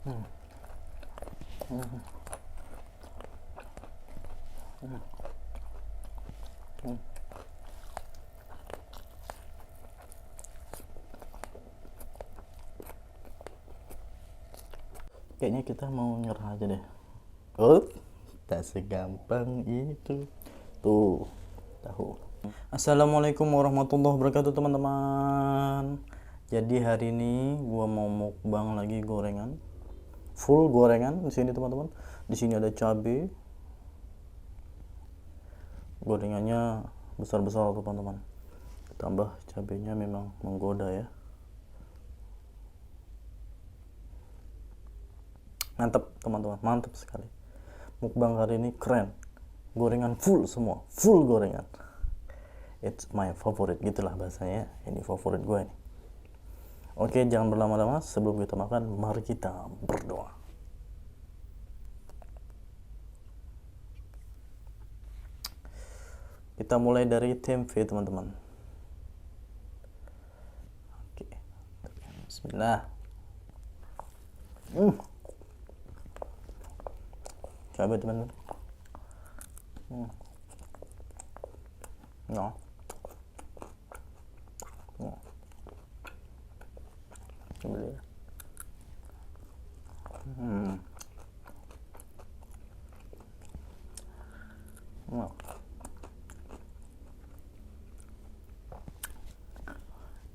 Hmm. Hmm. Hmm. Kayaknya kita mau nyerah aja deh. Oh, tak segampang itu. Tuh, tahu. Assalamualaikum warahmatullahi wabarakatuh teman-teman. Jadi hari ini gua mau mukbang lagi gorengan. Full gorengan di sini teman-teman. Di sini ada cabai. Gorengannya besar-besar teman-teman. Tambah cabainya memang menggoda ya. Mantap teman-teman, mantap sekali. Mukbang hari ini keren. Gorengan full semua, full gorengan. It's my favorite gitulah bahasanya. Ini favorit gue nih. Oke, jangan berlama-lama. Sebelum kita makan, mari kita berdoa. Kita mulai dari tim V teman-teman. Oke, Bismillah. Coba teman-teman. No. No. Coba lihat. No.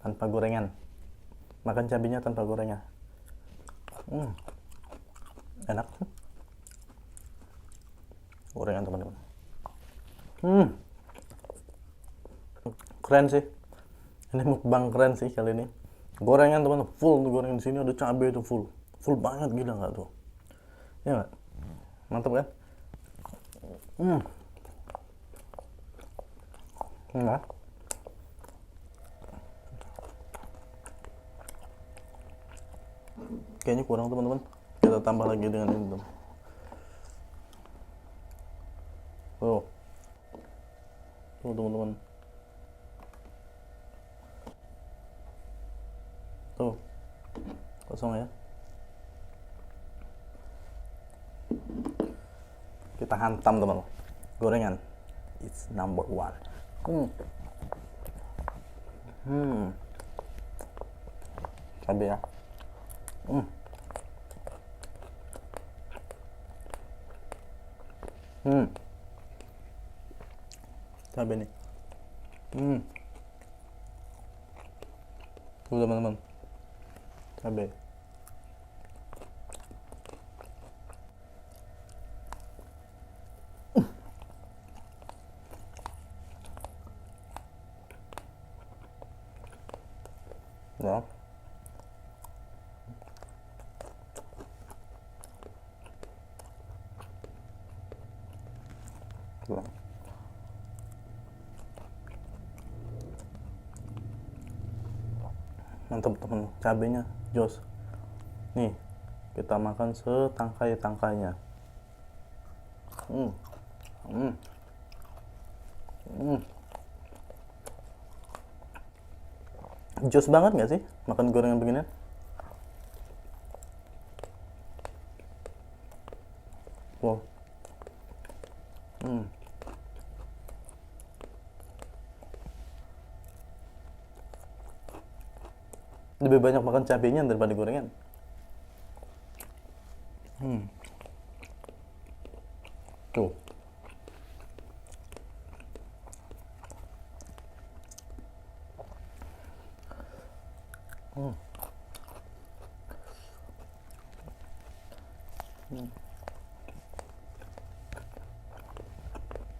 Tanpa gorengan. Makan cabenya tanpa gorengan. Enak. Gorengan teman-teman. Keren sih. Ini mukbang keren sih kali ini. Gorengan teman-teman, full tuh gorengan. Di sini ada cabai itu full. Full banget, gila nggak tuh? Ya nggak? Mantap kan? Enggak. Kayaknya kurang teman-teman. Kita tambah lagi dengan ini teman. Tuh. Tuh teman-teman. Tuh. Kosong ya. Kita hantam teman-teman. Gorengan. It's number one. Cabai ya. Cabai nih. Tuh teman-teman. Cabai. Ya. Tuh. Mantap teman, cabenya jos. Nih, kita makan setangkai-tangkainya. Jos banget nggak sih makan gorengan beginian? Wow. Lebih banyak makan cabenya daripada gorengan. Tuh.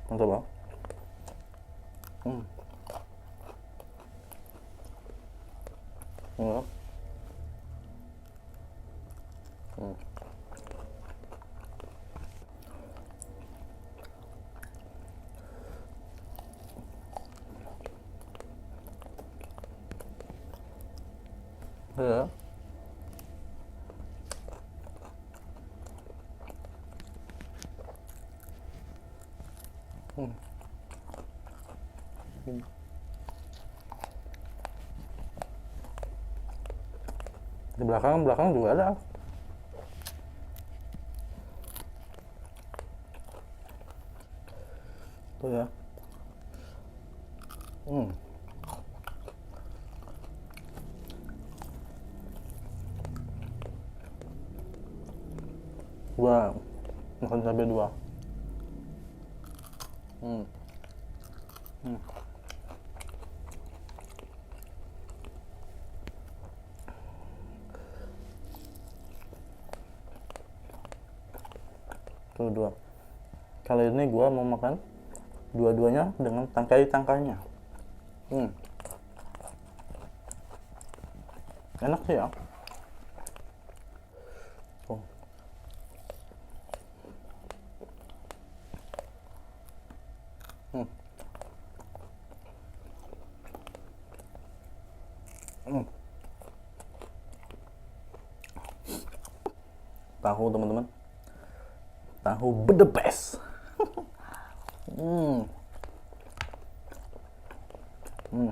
Mantap bang. Enggak. Ya. Di belakang juga ada. Tuh ya. Hmm. Gua makan cabai dua. Hmm. Hmm. Tuh dua. Kali ini gua mau makan dua-duanya dengan tangkai-tangkainya. Hmm. Enak sih ya. Tuh. Hmm. Hmm. Tahu teman-teman, tahu the best. Hmm. Hmm.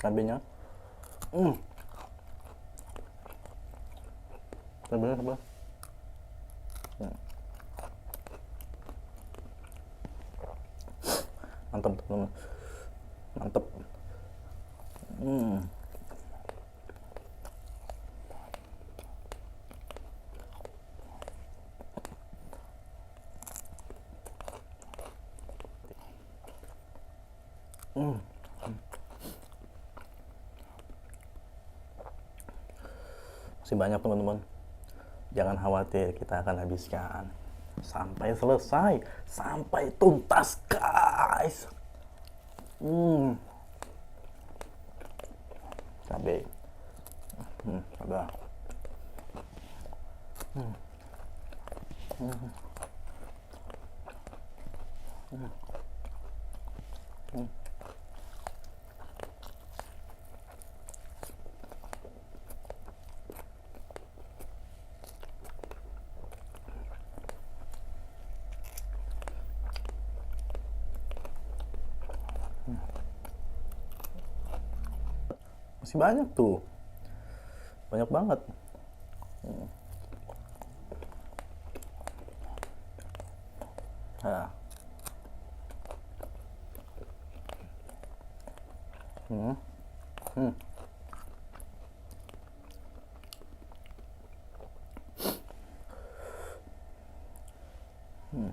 Cabenya. Hmm. Cabenya apa? Hmm. Mantap teman-teman, mantap. Hmm. Hmm. Masih banyak teman-teman. Jangan khawatir, kita akan habiskan sampai selesai, sampai tuntas guys. Hmm. Cabai. Hmm. Ada. Hmm. Hmm. Hmm. Hmm. Masih banyak tuh, banyak banget. Hmm. Nah. Hmm. Hmm. Hmm.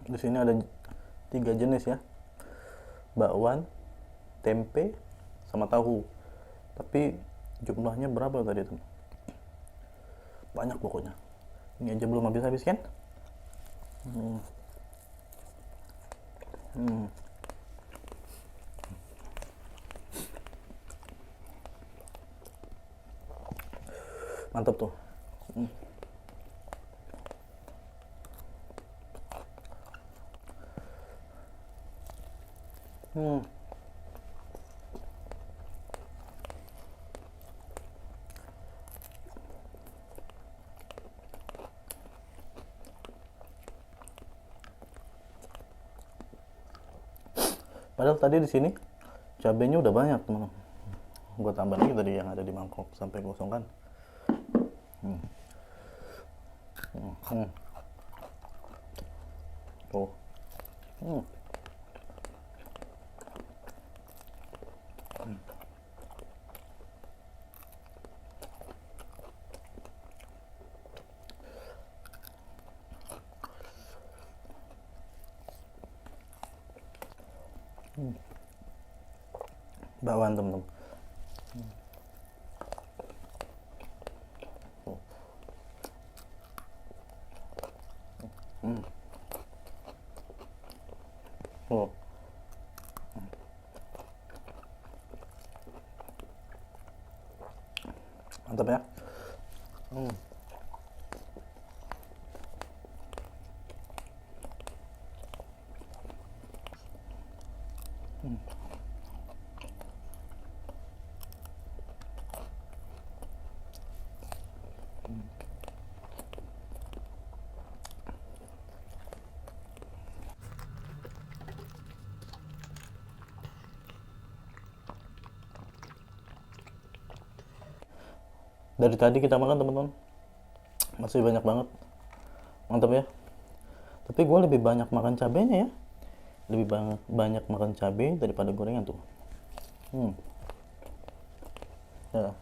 Di sini ada 3 jenis ya, bakwan, tempe, sama tahu. Tapi jumlahnya berapa tadi tuh? Banyak pokoknya. Ini aja belum habis-habis kan? Hmm. Hmm. Mantap tuh. Hmm. Hmm. Padahal tadi di sini cabenya udah banyak teman-teman. Gue tambah lagi tadi yang ada di mangkok sampai kosong kan. Hmm. Hmm. Hmm. Tuh. Hmm. Hmm. Bakwan teman-teman. Tuh. Hmm. Tuh. Mantap ya. Hmm. Dari tadi kita makan teman-teman, masih banyak banget, mantap ya. Tapi gue lebih banyak makan cabenya ya, lebih banyak makan cabai daripada gorengan tuh. Ya.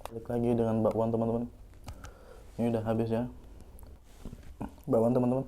Balik lagi dengan bakwan teman-teman. Ini udah habis ya bakwan teman-teman.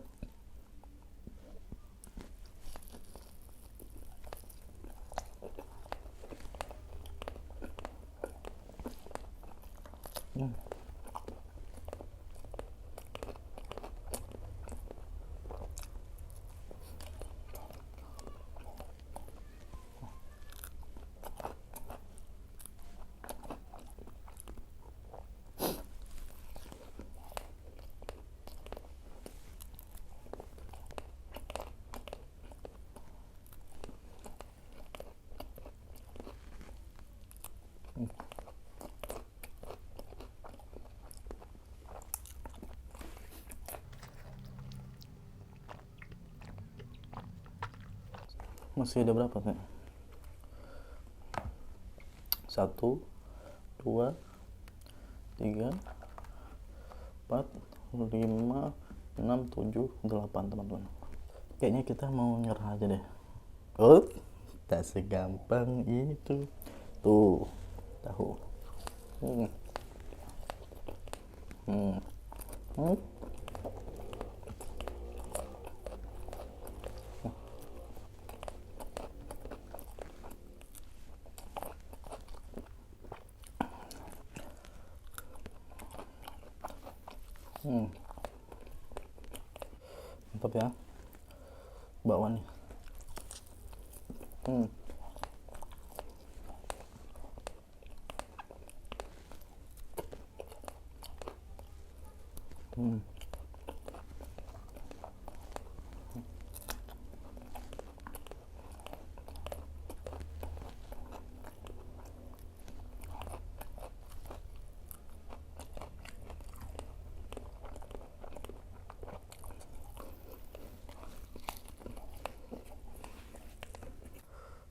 Masih ada berapa sih? 1, 2, 3, 4, 5, 6, 7, 8 teman-teman. Kayaknya kita mau nyerah aja deh. Oh, tak segampang itu. Tuh, tahu. Hmm. Hmm. Hmm. Mantap ya bakwannya.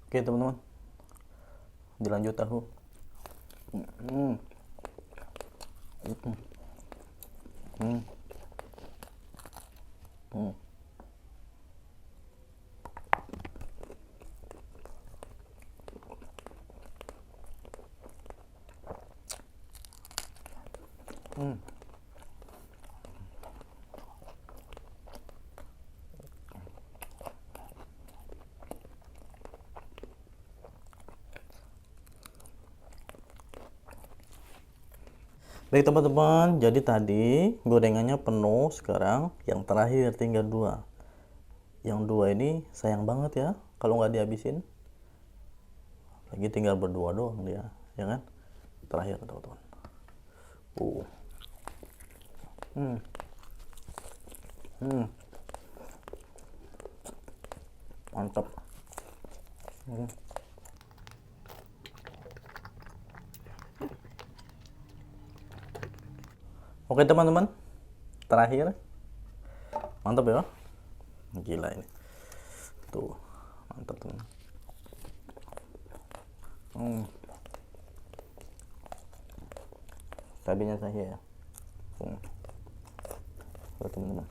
Oke teman-teman, dilanjut tahu. Hmm. Hmm. Hmm. Hmm. Baik teman-teman, jadi tadi gorengannya penuh, sekarang yang terakhir tinggal 2. Yang 2 ini sayang banget ya kalau nggak dihabisin. Lagi tinggal berdua doang dia, ya kan? Terakhir teman-teman. Mantap. Oke teman-teman, terakhir. Mantap ya, gila ini tuh, mantap teman. Cabenya saya ya. Tuh teman-teman.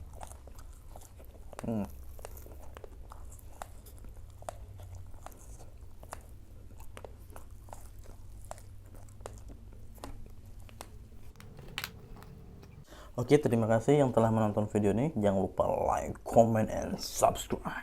Oke, terima kasih yang telah menonton video ini. Jangan lupa like, comment, and subscribe.